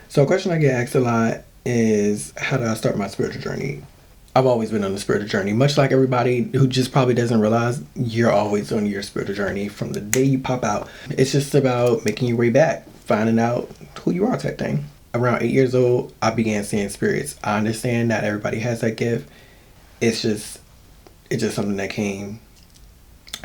So a question I get asked a lot is, how do I start my spiritual journey? I've always been on the spiritual journey, much like everybody who just probably doesn't realize you're always on your spiritual journey from the day you pop out. It's just about making your way back, finding out who you are type thing. Around 8 years old, I began seeing spirits. I understand not everybody has that gift. It's just something that came.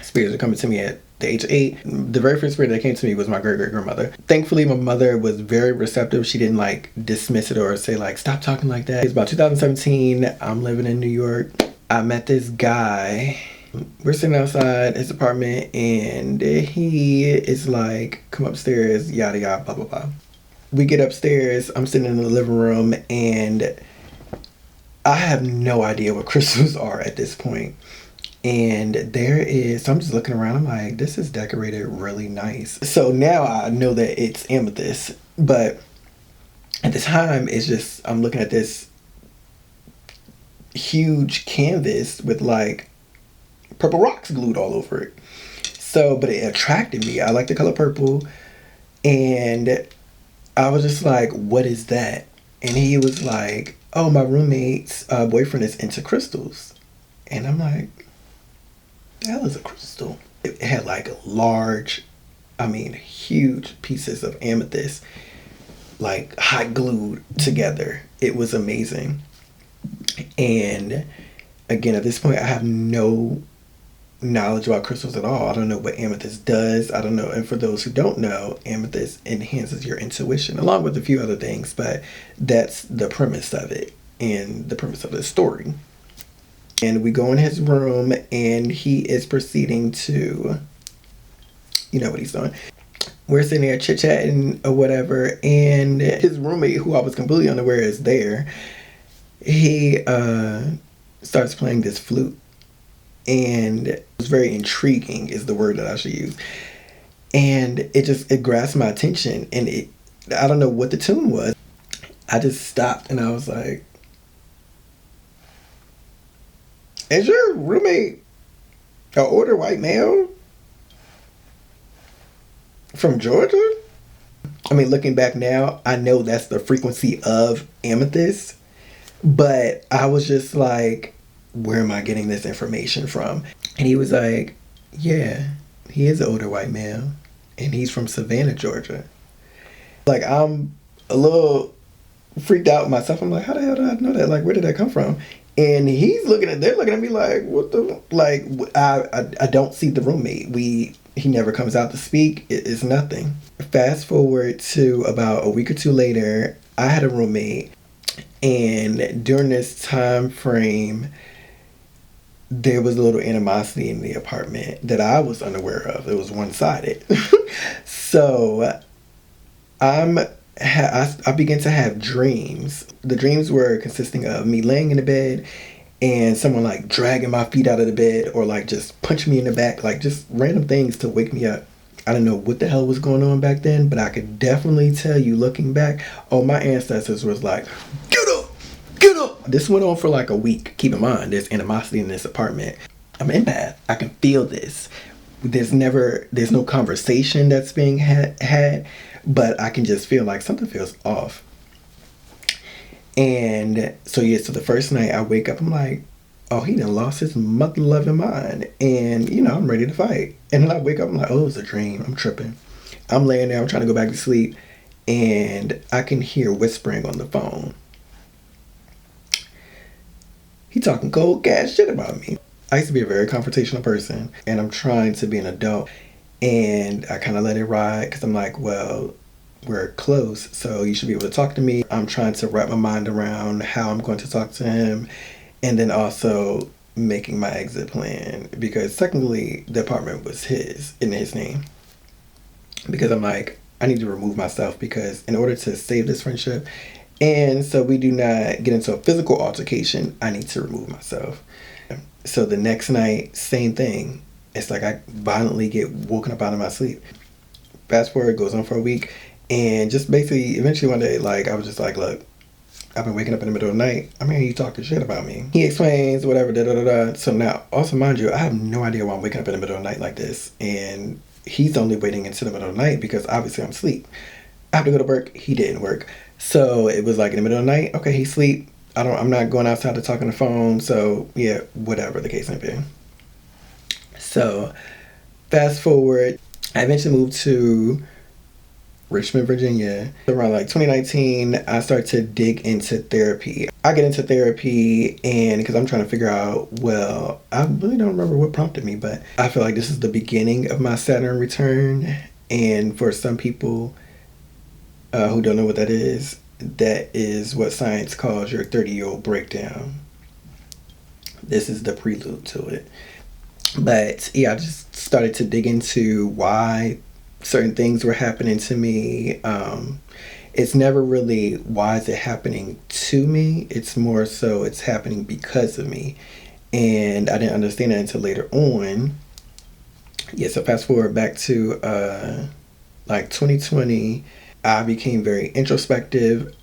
Spirits are coming to me at the age of 8. The very first spirit that came to me was my great-great-grandmother. Thankfully, my mother was very receptive. She didn't like dismiss it or say like, stop talking like that. It's about 2017. I'm living in New York. I met this guy. We're sitting outside his apartment and he is like, come upstairs, yada yada, blah blah blah. We get upstairs. I'm sitting in the living room and I have no idea what crystals are at this point. And so I'm just looking around. I'm like, this is decorated really nice. So now I know that it's amethyst. But at the time, it's just, I'm looking at this huge canvas with like purple rocks glued all over it. So, but it attracted me. I like the color purple. And I was just like, what is that? And he was like, oh, my roommate's boyfriend is into crystals. And I'm like, the hell is a crystal? It had like huge pieces of amethyst, like hot glued together. It was amazing. And again, at this point, I have no knowledge about crystals at all. I don't know what amethyst does. I don't know. And for those who don't know, amethyst enhances your intuition along with a few other things, but that's the premise of it and the premise of the story. And we go in his room and he is proceeding to, you know what he's doing. We're sitting there chit-chatting or whatever. And his roommate, who I was completely unaware is there, he starts playing this flute. And it was very intriguing is the word that I should use. And it grasped my attention. And I don't know what the tune was. I just stopped and I was like, is your roommate an older white male from Georgia? I mean, looking back now, I know that's the frequency of amethyst, but I was just like, where am I getting this information from? And he was like, yeah, he is an older white male, and he's from Savannah, Georgia. Like, I'm a little freaked out myself. I'm like, how the hell did I know that? Like, where did that come from? And they're looking at me like, what the, like, I don't see the roommate. He never comes out to speak. It's nothing. Fast forward to about a week or two later, I had a roommate. And during this time frame, there was a little animosity in the apartment that I was unaware of. It was one-sided. So I began to have dreams. The dreams were consisting of me laying in the bed and someone like dragging my feet out of the bed or like just punching me in the back, like just random things to wake me up. I don't know what the hell was going on back then, but I could definitely tell you looking back, my ancestors was like, get up, get up. This went on for like a week. Keep in mind, there's animosity in this apartment. I'm an empath. I can feel this. There's no conversation that's being had, but I can just feel like something feels off. And so the first night I wake up, I'm like, oh, he done lost his mother loving mind. And, I'm ready to fight. And then I wake up, I'm like, oh, it was a dream. I'm tripping. I'm laying there, I'm trying to go back to sleep. And I can hear whispering on the phone. He talking cold gas shit about me. I used to be a very confrontational person. And I'm trying to be an adult. And I kind of let it ride because I'm like, well, we're close, so you should be able to talk to me. I'm trying to wrap my mind around how I'm going to talk to him, and then also making my exit plan, because technically the apartment was in his name. Because I'm like, I need to remove myself, because in order to save this friendship, and so we do not get into a physical altercation, I need to remove myself. So the next night, same thing. It's like I violently get woken up out of my sleep. Fast forward, goes on for a week. And just basically, eventually one day, like, I was just like, look, I've been waking up in the middle of the night. I'm hearing you talking shit about me. He explains, whatever, da-da-da-da. So now, also mind you, I have no idea why I'm waking up in the middle of the night like this. And he's only waiting until the middle of the night because obviously I'm asleep. I have to go to work. He didn't work. So it was like in the middle of the night, okay, he sleep. I'm not going outside to talk on the phone. So yeah, whatever the case may be. So fast forward, I eventually moved to Richmond, Virginia. Around like 2019, I started to dig into therapy. I get into therapy and because I'm trying to figure out, well, I really don't remember what prompted me, but I feel like this is the beginning of my Saturn return. And for some people who don't know what that is what science calls your 30-year-old breakdown. This is the prelude to it. But yeah, I just started to dig into why certain things were happening to me. It's never really why is it happening to me. It's more so it's happening because of me. And I didn't understand it until later on. Yeah, so fast forward back to like 2020, I became very introspective.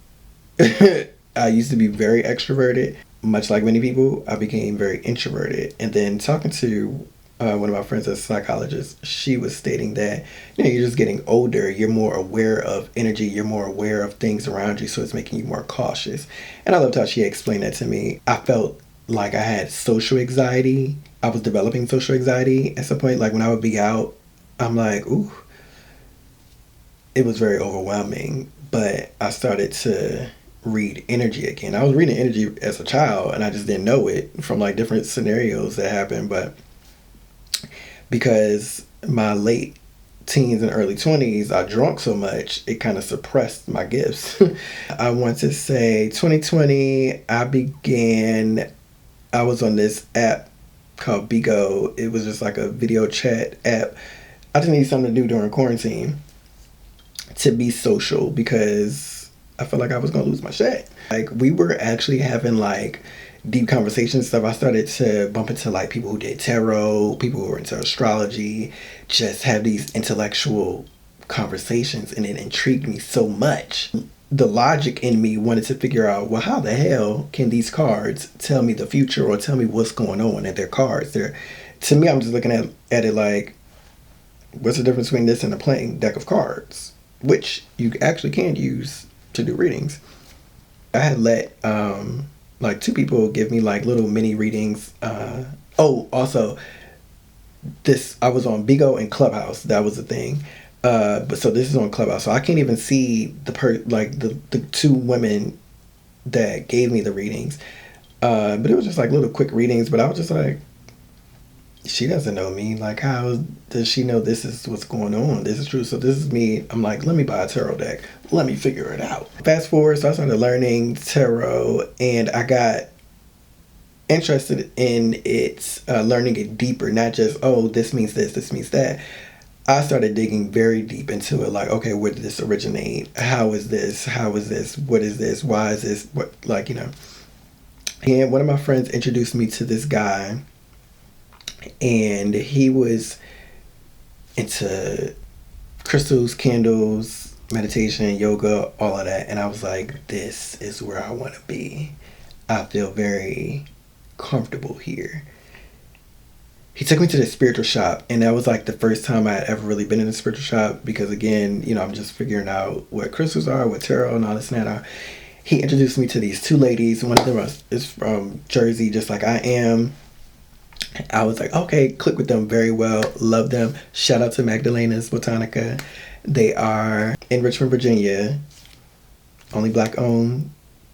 I used to be very extroverted. Much like many people, I became very introverted. And then talking to one of my friends as a psychologist, she was stating that, you're just getting older. You're more aware of energy. You're more aware of things around you. So it's making you more cautious. And I loved how she explained that to me. I felt like I had social anxiety. I was developing social anxiety at some point. Like when I would be out, I'm like, ooh, it was very overwhelming. But I started to read energy again. I was reading energy as a child and I just didn't know it from like different scenarios that happened. But because my late teens and early 20s, I drunk so much, it kind of suppressed my gifts. I want to say 2020, I was on this app called Bigo. It was just like a video chat app. I just needed something to do during quarantine to be social because I felt like I was going to lose my shit. Like we were actually having like deep conversations stuff. I started to bump into like people who did tarot, people who were into astrology, just have these intellectual conversations, and it intrigued me so much. The logic in me wanted to figure out, well, how the hell can these cards tell me the future or tell me what's going on? And they're cards. To me, I'm just looking at it like, what's the difference between this and a playing deck of cards, which you actually can use to do readings. I had let like two people give me like little mini readings. Also, I was on Bigo and Clubhouse. That was the thing. But so this is on Clubhouse, so I can't even see the two women that gave me the readings. But it was just like little quick readings. But I was just like, she doesn't know me. Like, how does she know this is what's going on? This is true. So this is me. I'm like, let me buy a tarot deck. Let me figure it out. Fast forward, so I started learning tarot, and I got interested in it, learning it deeper. Not just, oh, this means this means that. I started digging very deep into it. Like, okay, where did this originate? How is this? How is this? What is this? Why is this? What, like, And one of my friends introduced me to this guy, and he was into crystals, candles, meditation, yoga, all of that. And I was like, this is where I want to be. I feel very comfortable here. He took me to the spiritual shop, and that was like the first time I had ever really been in a spiritual shop because, again, I'm just figuring out what crystals are, what tarot and all this and that are. He introduced me to these two ladies. One of them is from Jersey, just like I am. I was like, okay, click with them very well, love them. Shout out to Magdalena's Botanica. They are in Richmond, Virginia. Only Black-owned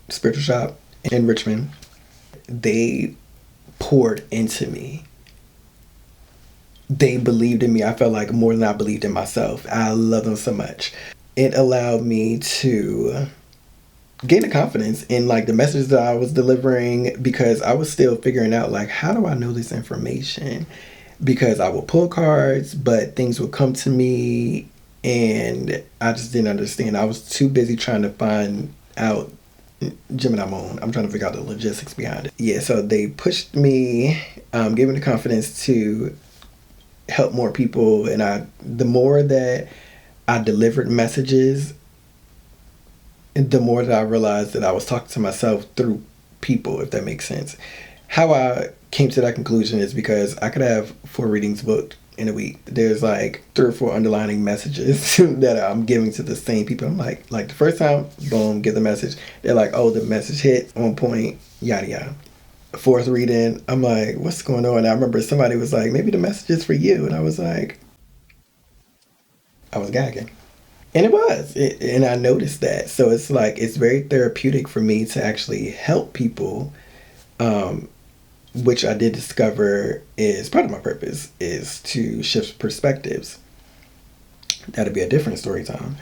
spiritual shop in Richmond. They poured into me. They believed in me. I felt like more than I believed in myself. I love them so much. It allowed me to gain the confidence in like the message that I was delivering, because I was still figuring out like, how do I know this information? Because I would pull cards, but things would come to me and I just didn't understand. I was too busy trying to find out Gemini Moon. I'm trying to figure out the logistics behind it. Yeah, so they pushed me, gave me the confidence to help more people, and the more that I delivered messages, the more that I realized that I was talking to myself through people, if that makes sense. How I came to that conclusion is because I could have 4 readings booked in a week. There's like 3 or 4 underlining messages that I'm giving to the same people. I'm like the first time, boom, get the message. They're like, oh, the message hit on point, yada yada. 4th reading, I'm like, what's going on? I remember somebody was like, maybe the message is for you. And I was like, I was gagging. And it was. And I noticed that. So it's like, it's very therapeutic for me to actually help people, which I did discover is part of my purpose, is to shift perspectives. That'll be a different story time.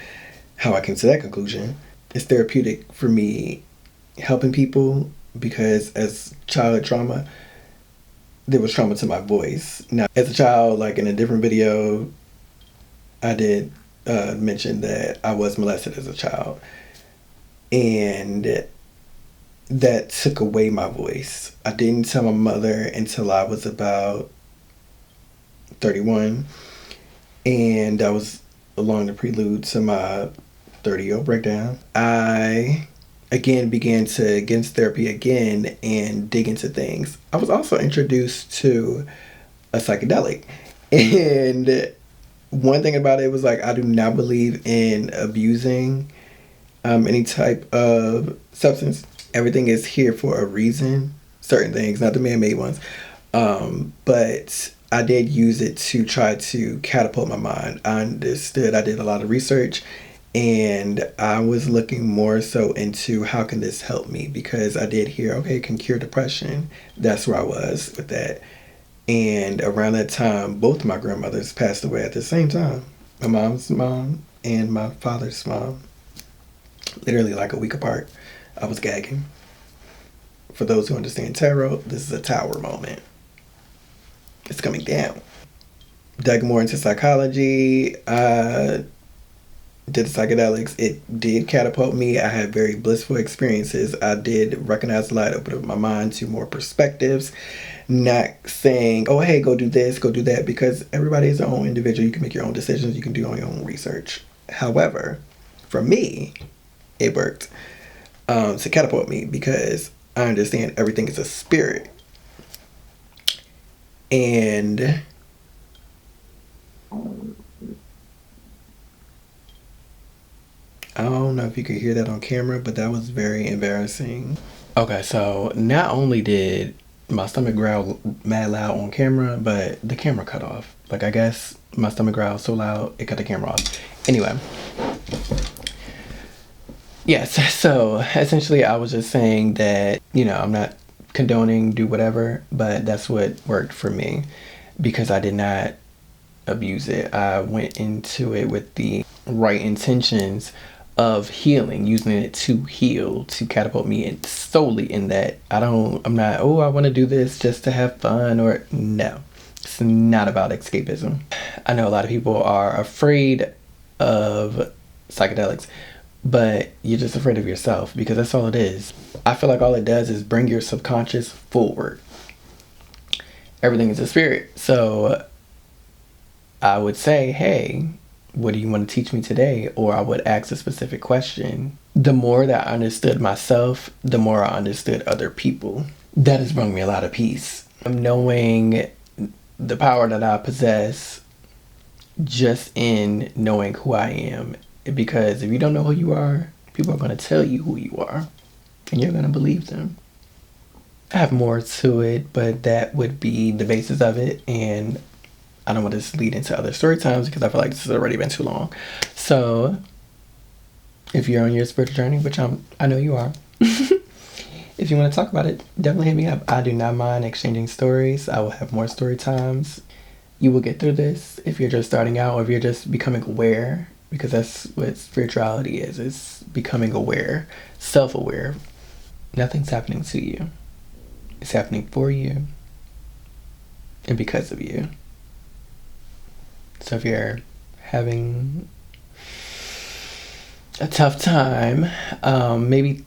How I came to that conclusion. It's therapeutic for me helping people because as childhood trauma, there was trauma to my voice. Now, as a child, like in a different video, I did mention that I was molested as a child. And that took away my voice. I didn't tell my mother until I was about 31. And that was along the prelude to my 30-year-old breakdown. I again began to get into therapy again and dig into things. I was also introduced to a psychedelic. And one thing about it was like, I do not believe in abusing any type of substance. Everything is here for a reason. Certain things, not the man-made ones. But I did use it to try to catapult my mind. I understood. I did a lot of research. And I was looking more so into how can this help me? Because I did hear, okay, it can cure depression. That's where I was with that. And around that time, both of my grandmothers passed away at the same time. My mom's mom and my father's mom. Literally like a week apart. I was gagging. For those who understand tarot, this is a tower moment. It's coming down. Dug more into psychology. Did the psychedelics. It did catapult me. I had very blissful experiences. I did recognize the light, open up my mind to more perspectives. Not saying, oh, hey, go do this, go do that, because everybody is their own individual. You can make your own decisions. You can do your own research. However, for me, it worked to catapult me because I understand everything is a spirit. And I don't know if you could hear that on camera, but that was very embarrassing. Okay, so not only did my stomach growl mad loud on camera, but the camera cut off. Like, I guess my stomach growled so loud, it cut the camera off. Anyway. Yes, so essentially I was just saying that, I'm not condoning do whatever, but that's what worked for me because I did not abuse it. I went into it with the right intentions of healing, using it to heal, to catapult me in solely in that. I'm not, oh, I want to do this just to have fun, or no. It's not about escapism. I know a lot of people are afraid of psychedelics, but you're just afraid of yourself because that's all it is. I feel like all it does is bring your subconscious forward. Everything is a spirit. So I would say, hey, what do you want to teach me today? Or I would ask a specific question. The more that I understood myself, the more I understood other people. That has brought me a lot of peace. Knowing the power that I possess just in knowing who I am. Because if you don't know who you are, people are going to tell you who you are. And you're going to believe them. I have more to it, but that would be the basis of it. And I don't want this to lead into other story times because I feel like this has already been too long. So if you're on your spiritual journey, which I know you are, if you want to talk about it, definitely hit me up. I do not mind exchanging stories. I will have more story times. You will get through this if you're just starting out or if you're just becoming aware, because that's what spirituality is. It's becoming aware, self-aware. Nothing's happening to you. It's happening for you and because of you. So if you're having a tough time, maybe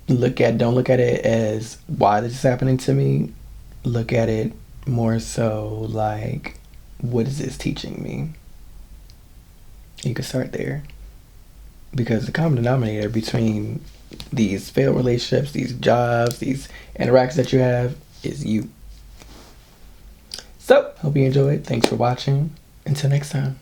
don't look at it as why this is happening to me. Look at it more so like, what is this teaching me? You can start there. Because the common denominator between these failed relationships, these jobs, these interactions that you have is you. So, hope you enjoyed. Thanks for watching. Until next time.